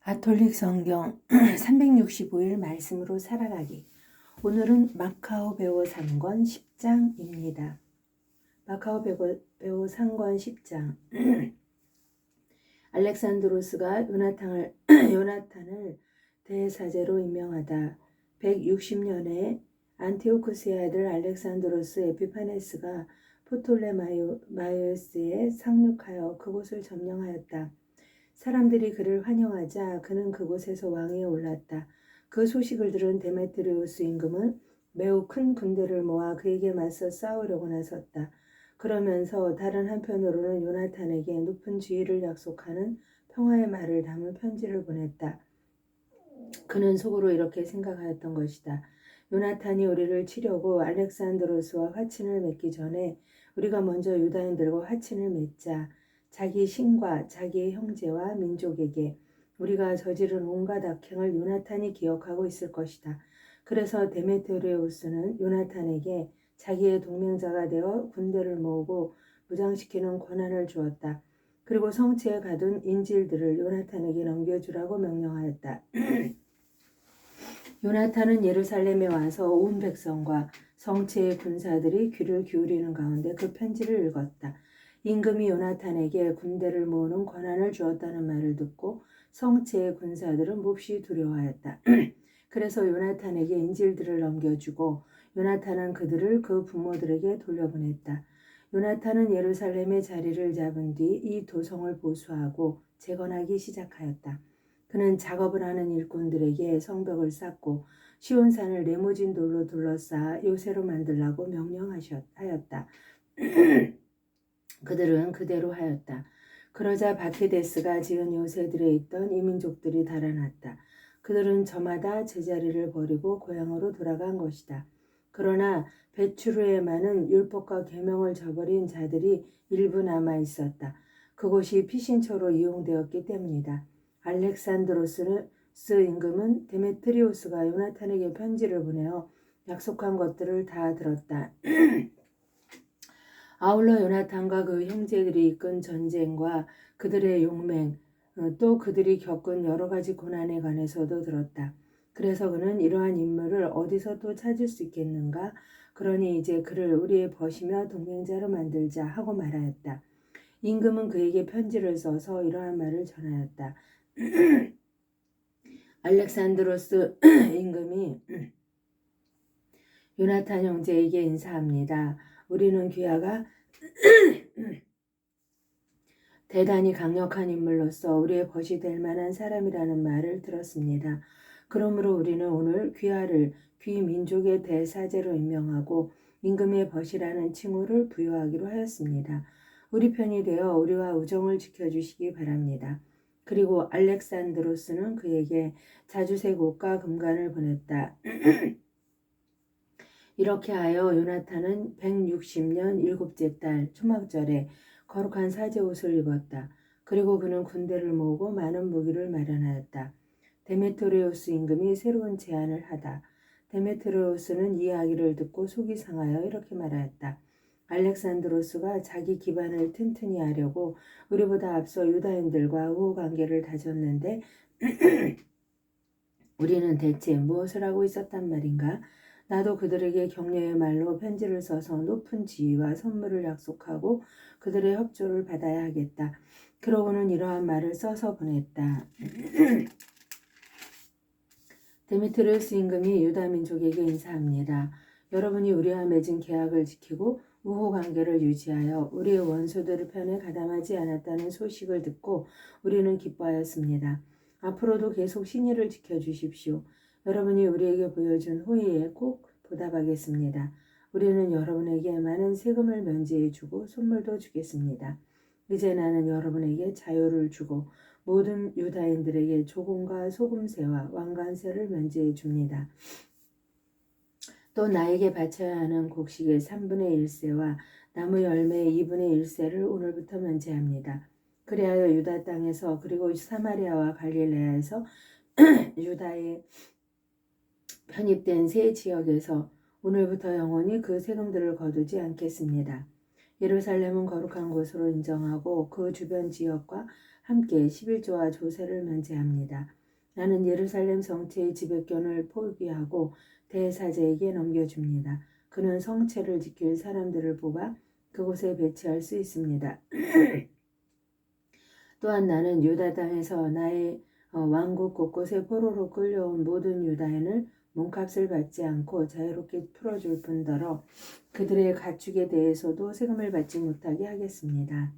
가톨릭 성경 365일 말씀으로 살아가기. 오늘은 마카오 배우 3권 10장입니다. 마카오 배우 3권 10장. 알렉산드로스가 요나탄을 대사제로 임명하다. 160년에 안티오쿠스의 아들 알렉산드로스 에피파네스가 포톨레마이오스에 상륙하여 그곳을 점령하였다. 사람들이 그를 환영하자 그는 그곳에서 왕위에 올랐다. 그 소식을 들은 데메트리우스 임금은 매우 큰 군대를 모아 그에게 맞서 싸우려고 나섰다. 그러면서 다른 한편으로는 요나탄에게 높은 지위를 약속하는 평화의 말을 담은 편지를 보냈다. 그는 속으로 이렇게 생각하였던 것이다. 요나탄이 우리를 치려고 알렉산드로스와 화친을 맺기 전에 우리가 먼저 유다인들과 화친을 맺자. 자기 신과 자기의 형제와 민족에게 우리가 저지른 온갖 악행을 요나탄이 기억하고 있을 것이다. 그래서 데메트리우스는 요나탄에게 자기의 동맹자가 되어 군대를 모으고 무장시키는 권한을 주었다. 그리고 성체에 가둔 인질들을 요나탄에게 넘겨주라고 명령하였다. 요나탄은 예루살렘에 와서 온 백성과 성체의 군사들이 귀를 기울이는 가운데 그 편지를 읽었다. 임금이 요나탄에게 군대를 모으는 권한을 주었다는 말을 듣고 성체의 군사들은 몹시 두려워하였다. 그래서 요나탄에게 인질들을 넘겨주고 요나탄은 그들을 그 부모들에게 돌려보냈다. 요나탄은 예루살렘의 자리를 잡은 뒤 이 도성을 보수하고 재건하기 시작하였다. 그는 작업을 하는 일꾼들에게 성벽을 쌓고 시온산을 네모진 돌로 둘러싸아 요새로 만들라고 명령하였다. 그들은 그대로 하였다. 그러자 바케데스가 지은 요새들에 있던 이민족들이 달아났다. 그들은 저마다 제자리를 버리고 고향으로 돌아간 것이다. 그러나 베추르에만은 율법과 계명을 저버린 자들이 일부 남아 있었다. 그곳이 피신처로 이용되었기 때문이다. 알렉산드로스 임금은 데메트리우스가 요나탄에게 편지를 보내어 약속한 것들을 다 들었다. 아울러 요나탄과 그 형제들이 이끈 전쟁과 그들의 용맹, 또 그들이 겪은 여러 가지 고난에 관해서도 들었다. 그래서 그는 이러한 인물을 어디서 또 찾을 수 있겠는가? 그러니 이제 그를 우리의 벗이며 동맹자로 만들자 하고 말하였다. 임금은 그에게 편지를 써서 이러한 말을 전하였다. 알렉산드로스 임금이 요나탄 형제에게 인사합니다. 우리는 귀하가 대단히 강력한 인물로서 우리의 벗이 될 만한 사람이라는 말을 들었습니다. 그러므로 우리는 오늘 귀하를 귀 민족의 대사제로 임명하고 임금의 벗이라는 칭호를 부여하기로 하였습니다. 우리 편이 되어 우리와 우정을 지켜주시기 바랍니다. 그리고 알렉산드로스는 그에게 자주색 옷과 금관을 보냈다. 이렇게 하여 요나탄은 160년 7째 달 초막절에 거룩한 사제 옷을 입었다. 그리고 그는 군대를 모으고 많은 무기를 마련하였다. 데메트리우스 임금이 새로운 제안을 하다. 데메트리우스는 이 이야기를 듣고 속이 상하여 이렇게 말하였다. 알렉산드로스가 자기 기반을 튼튼히 하려고 우리보다 앞서 유다인들과 우호관계를 다졌는데 우리는 대체 무엇을 하고 있었단 말인가? 나도 그들에게 격려의 말로 편지를 써서 높은 지위와 선물을 약속하고 그들의 협조를 받아야 하겠다. 그러고는 이러한 말을 써서 보냈다. 데메트리우스 임금이 유다 민족에게 인사합니다. 여러분이 우리와 맺은 계약을 지키고 우호 관계를 유지하여 우리의 원수들 편에 가담하지 않았다는 소식을 듣고 우리는 기뻐하였습니다. 앞으로도 계속 신의를 지켜주십시오. 여러분이 우리에게 보여준 호의에 꼭 보답하겠습니다. 우리는 여러분에게 많은 세금을 면제해주고 선물도 주겠습니다. 이제 나는 여러분에게 자유를 주고 모든 유다인들에게 조공과 소금세와 왕관세를 면제해 줍니다. 또 나에게 바쳐야 하는 곡식의 3분의 1세와 나무 열매의 2분의 1세를 오늘부터 면제합니다. 그리하여 유다 땅에서 그리고 사마리아와 갈릴레아에서 유다의 편입된 세 지역에서 오늘부터 영원히 그 세금들을 거두지 않겠습니다. 예루살렘은 거룩한 곳으로 인정하고 그 주변 지역과 함께 11조와 조세를 면제합니다. 나는 예루살렘 성체의 지배권을 포기하고 대사제에게 넘겨줍니다. 그는 성체를 지킬 사람들을 뽑아 그곳에 배치할 수 있습니다. 또한 나는 유다 땅에서 나의 왕국 곳곳에 포로로 끌려온 모든 유다인을 몸값을 받지 않고 자유롭게 풀어줄 뿐더러 그들의 가축에 대해서도 세금을 받지 못하게 하겠습니다.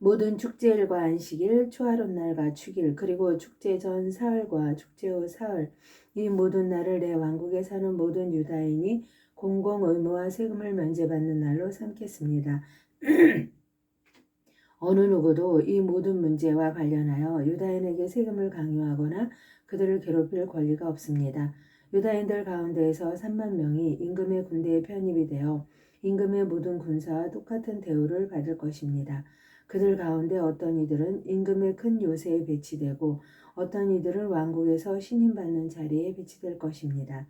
모든 축제일과 안식일, 초하룻날과 축일, 그리고 축제 전 사흘과 축제 후 사흘, 이 모든 날을 내 왕국에 사는 모든 유다인이 공공 의무와 세금을 면제받는 날로 삼겠습니다. 어느 누구도 이 모든 문제와 관련하여 유다인에게 세금을 강요하거나 그들을 괴롭힐 권리가 없습니다. 유다인들 가운데에서 3만 명이 임금의 군대에 편입이 되어 임금의 모든 군사와 똑같은 대우를 받을 것입니다. 그들 가운데 어떤 이들은 임금의 큰 요새에 배치되고 어떤 이들은 왕국에서 신임받는 자리에 배치될 것입니다.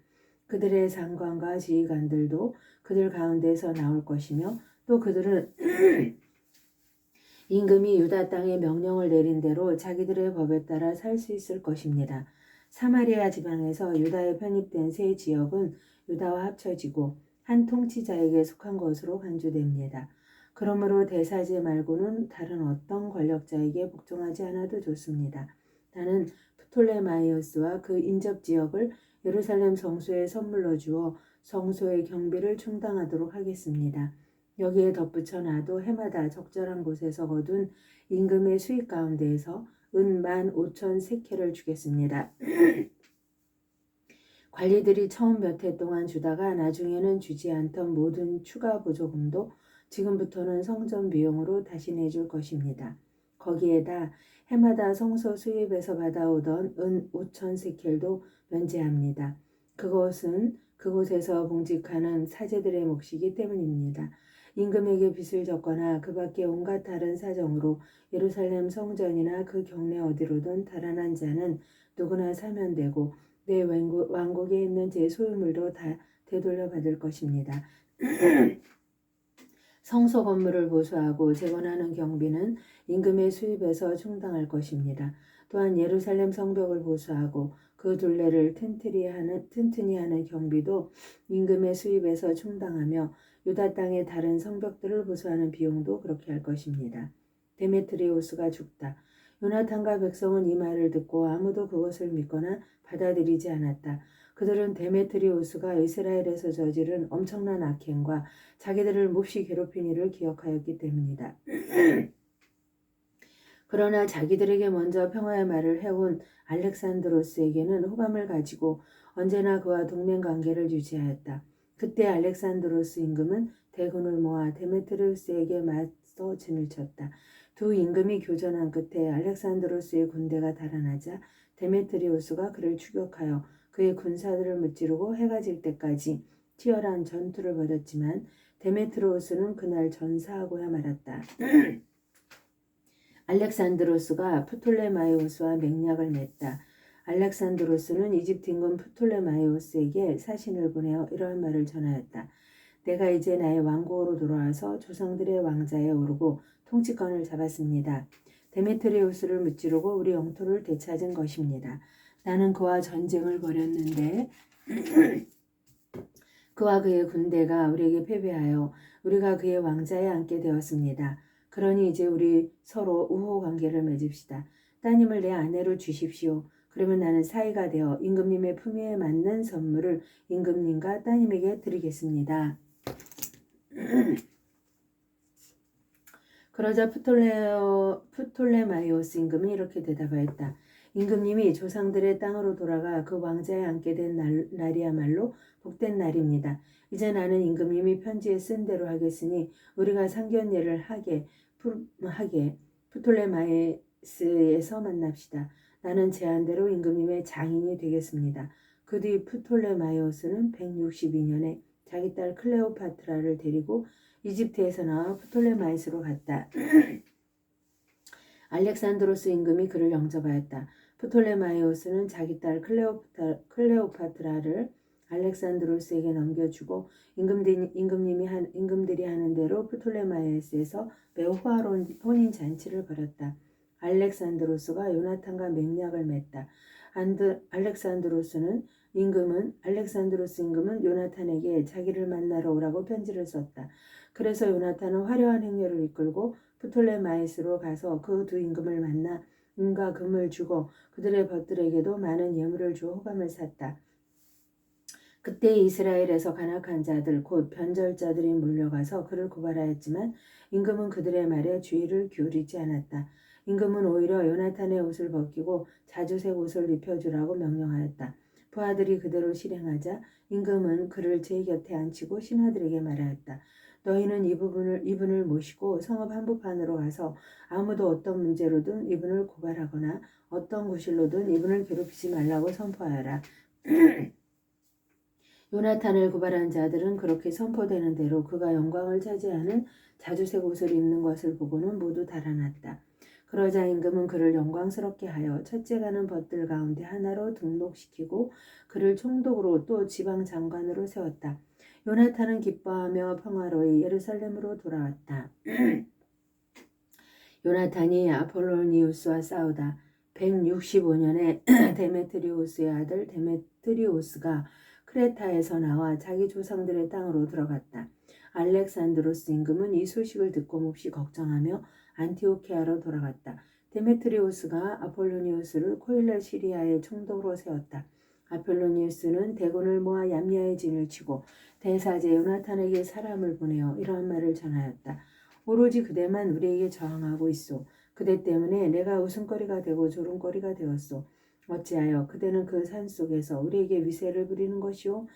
그들의 장관과 지휘관들도 그들 가운데서 나올 것이며 또 그들은 임금이 유다 땅에 명령을 내린 대로 자기들의 법에 따라 살 수 있을 것입니다. 사마리아 지방에서 유다에 편입된 세 지역은 유다와 합쳐지고 한 통치자에게 속한 것으로 간주됩니다. 그러므로 대사제 말고는 다른 어떤 권력자에게 복종하지 않아도 좋습니다. 나는 프톨레마이오스와 그 인접 지역을 예루살렘 성소에 선물로 주어 성소의 경비를 충당하도록 하겠습니다. 여기에 덧붙여 놔도 해마다 적절한 곳에서 거둔 임금의 수익 가운데에서 은 15,000세켈을 주겠습니다. 관리들이 처음 몇 해 동안 주다가 나중에는 주지 않던 모든 추가 보조금도 지금부터는 성전 비용으로 다시 내줄 것입니다. 거기에다 해마다 성소 수입에서 받아오던 은 5,000세켈도 면제합니다. 그것은 그곳에서 봉직하는 사제들의 몫이기 때문입니다. 임금에게 빚을 졌거나 그 밖에 온갖 다른 사정으로 예루살렘 성전이나 그 경내 어디로든 달아난 자는 누구나 사면되고 내 왕국에 있는 제 소유물도 다 되돌려 받을 것입니다. 성소 건물을 보수하고 재건하는 경비는 임금의 수입에서 충당할 것입니다. 또한 예루살렘 성벽을 보수하고 그 둘레를 튼튼히 하는 경비도 임금의 수입에서 충당하며 유다 땅의 다른 성벽들을 보수하는 비용도 그렇게 할 것입니다. 데메트리오스가 죽다. 요나탄과 백성은 이 말을 듣고 아무도 그것을 믿거나 받아들이지 않았다. 그들은 데메트리오스가 이스라엘에서 저지른 엄청난 악행과 자기들을 몹시 괴롭힌 일을 기억하였기 때문이다. 그러나 자기들에게 먼저 평화의 말을 해온 알렉산드로스에게는 호감을 가지고 언제나 그와 동맹관계를 유지하였다. 그때 알렉산드로스 임금은 대군을 모아 데메트리우스에게 맞서 진을 쳤다. 두 임금이 교전한 끝에 알렉산드로스의 군대가 달아나자 데메트리우스가 그를 추격하여 그의 군사들을 무찌르고 해가 질 때까지 치열한 전투를 벌였지만 데메트리우스는 그날 전사하고야 말았다. 알렉산드로스가 프톨레마이오스와 맹약을 맺다. 알렉산드로스는 이집트 임금 프톨레마이오스에게 사신을 보내어 이러한 말을 전하였다. 내가 이제 나의 왕국으로 돌아와서 조상들의 왕자에 오르고 통치권을 잡았습니다. 데메트리우스를 무찌르고 우리 영토를 되찾은 것입니다. 나는 그와 전쟁을 벌였는데 그와 그의 군대가 우리에게 패배하여 우리가 그의 왕자에 앉게 되었습니다. 그러니 이제 우리 서로 우호 관계를 맺읍시다. 따님을 내 아내로 주십시오. 그러면 나는 사이가 되어 임금님의 품위에 맞는 선물을 임금님과 따님에게 드리겠습니다. 그러자 프톨레마이오스 임금이 이렇게 대답하였다. 임금님이 조상들의 땅으로 돌아가 그 왕자에 앉게 된 날이야말로 복된 날입니다. 이제 나는 임금님이 편지에 쓴 대로 하겠으니 우리가 상견례를 하게 프톨레마이스에서 만납시다. 나는 제안대로 임금님의 장인이 되겠습니다. 그 뒤 프톨레마이오스는 162년에 자기 딸 클레오파트라를 데리고 이집트에서 나와 프톨레마이스로 갔다. 알렉산드로스 임금이 그를 영접하였다. 프톨레마이오스는 자기 딸 클레오파트라를 알렉산드로스에게 넘겨주고 임금들이 하는 대로 프톨레마이오스에서 매우 호화로운 혼인 잔치를 벌였다. 알렉산드로스가 요나탄과 맹약을 맺다. 알렉산드로스 임금은 요나탄에게 자기를 만나러 오라고 편지를 썼다. 그래서 요나탄은 화려한 행렬을 이끌고 프톨레마이스로 가서 그 두 임금을 만나 은과 금을 주고 그들의 벗들에게도 많은 예물을 주어 호감을 샀다. 그때 이스라엘에서 간악한 자들 곧 변절자들이 몰려가서 그를 고발하였지만 임금은 그들의 말에 주의를 기울이지 않았다. 임금은 오히려 요나탄의 옷을 벗기고 자주색 옷을 입혀주라고 명령하였다. 부하들이 그대로 실행하자 임금은 그를 제 곁에 앉히고 신하들에게 말하였다. 너희는 이분을 모시고 성읍 한복판으로 가서 아무도 어떤 문제로든 이분을 고발하거나 어떤 구실로든 이분을 괴롭히지 말라고 선포하여라. 요나탄을 고발한 자들은 그렇게 선포되는 대로 그가 영광을 차지하는 자주색 옷을 입는 것을 보고는 모두 달아났다. 그러자 임금은 그를 영광스럽게 하여 첫째 가는 벗들 가운데 하나로 등록시키고 그를 총독으로 또 지방 장관으로 세웠다. 요나탄은 기뻐하며 평화로이 예루살렘으로 돌아왔다. 요나탄이 아폴로니우스와 싸우다 165년에 데메트리오스의 아들 데메트리오스가 크레타에서 나와 자기 조상들의 땅으로 들어갔다. 알렉산드로스 임금은 이 소식을 듣고 몹시 걱정하며 안티오키아로 돌아갔다. 데메트리오스가 아폴로니우스를 코일레 시리아의 총독으로 세웠다. 아폴로니우스는 대군을 모아 얌야의 진을 치고 대사제 요나탄에게 사람을 보내어 이러한 말을 전하였다. 오로지 그대만 우리에게 저항하고 있소. 그대 때문에 내가 웃음거리가 되고 조롱거리가 되었소. 어찌하여 그대는 그 산속에서 우리에게 위세를 부리는 것이오?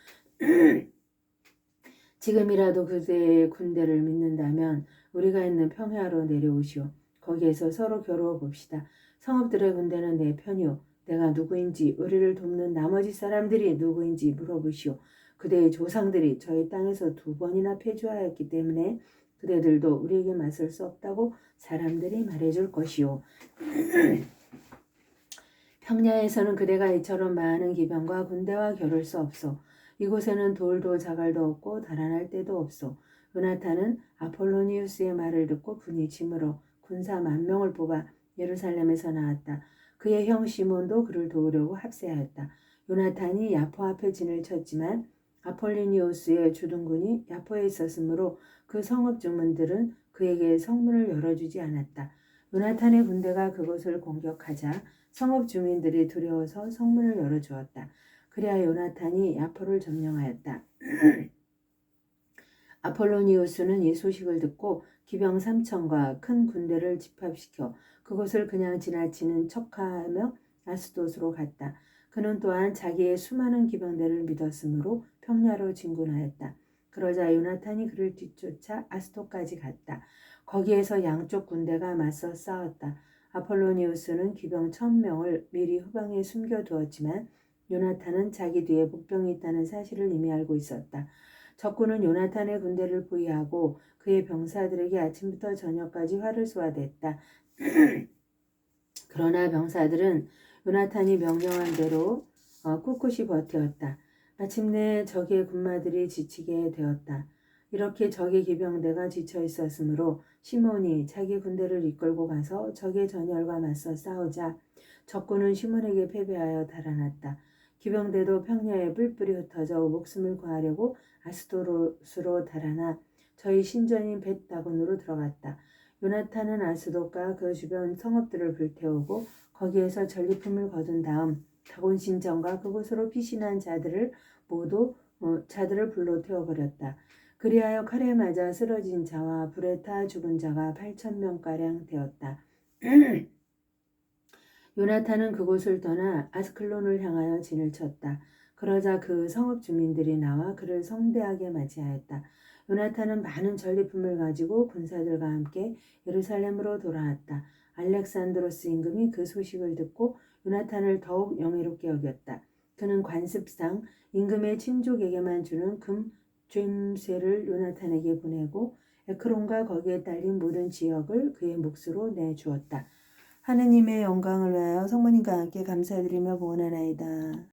지금이라도 그대의 군대를 믿는다면 우리가 있는 평야로 내려오시오. 거기에서 서로 겨루어 봅시다. 성읍들의 군대는 내 편이오. 내가 누구인지 우리를 돕는 나머지 사람들이 누구인지 물어보시오. 그대의 조상들이 저희 땅에서 2번이나 패주하였기 때문에 그대들도 우리에게 맞설 수 없다고 사람들이 말해줄 것이오. 평야에서는 그대가 이처럼 많은 기병과 군대와 겨룰 수 없소. 이곳에는 돌도 자갈도 없고 달아날 데도 없소. 요나탄은 아폴로니우스의 말을 듣고 분이 치밀어 군사 10,000명을 뽑아 예루살렘에서 나왔다. 그의 형 시몬도 그를 도우려고 합세하였다. 요나탄이 야포 앞에 진을 쳤지만 아폴로니우스의 주둔군이 야포에 있었으므로 그 성읍 주문들은 그에게 성문을 열어주지 않았다. 요나탄의 군대가 그곳을 공격하자 성읍 주민들이 두려워서 성문을 열어주었다. 그래야 요나탄이 야포를 점령하였다. 아폴로니우스는 이 소식을 듣고 기병 3,000과 큰 군대를 집합시켜 그곳을 그냥 지나치는 척하며 아스돗으로 갔다. 그는 또한 자기의 수많은 기병대를 믿었으므로 평야로 진군하였다. 그러자 요나탄이 그를 뒤쫓아 아스돗까지 갔다. 거기에서 양쪽 군대가 맞서 싸웠다. 아폴로니우스는 기병 1,000명을 미리 후방에 숨겨두었지만 요나탄은 자기 뒤에 복병이 있다는 사실을 이미 알고 있었다. 적군은 요나탄의 군대를 포위하고 그의 병사들에게 아침부터 저녁까지 활을 쏘아댔다. 그러나 병사들은 요나탄이 명령한 대로 꿋꿋이 버텼다. 마침내 적의 군마들이 지치게 되었다. 이렇게 적의 기병대가 지쳐 있었으므로 시몬이 자기 군대를 이끌고 가서 적의 전열과 맞서 싸우자 적군은 시몬에게 패배하여 달아났다. 기병대도 평야에 뿔뿔이 흩어져 목숨을 구하려고 아스도롯으로 달아나 저희 신전인 벳다곤으로 들어갔다. 요나탄은 아스돗과 그 주변 성읍들을 불태우고 거기에서 전리품을 거둔 다음 다곤 신전과 그곳으로 피신한 자들을 불로 태워버렸다. 그리하여 칼에 맞아 쓰러진 자와 불에 타 죽은 자가 8,000명가량 되었다. 요나탄은 그곳을 떠나 아스클론을 향하여 진을 쳤다. 그러자 그 성읍 주민들이 나와 그를 성대하게 맞이하였다. 요나탄은 많은 전리품을 가지고 군사들과 함께 예루살렘으로 돌아왔다. 알렉산드로스 임금이 그 소식을 듣고 요나탄을 더욱 영예롭게 여겼다. 그는 관습상 임금의 친족에게만 주는 금 죬쇠를 요나탄에게 보내고 에크론과 거기에 딸린 모든 지역을 그의 몫으로 내주었다. 하느님의 영광을 위하여 성모님과 함께 감사드리며 보원하나이다.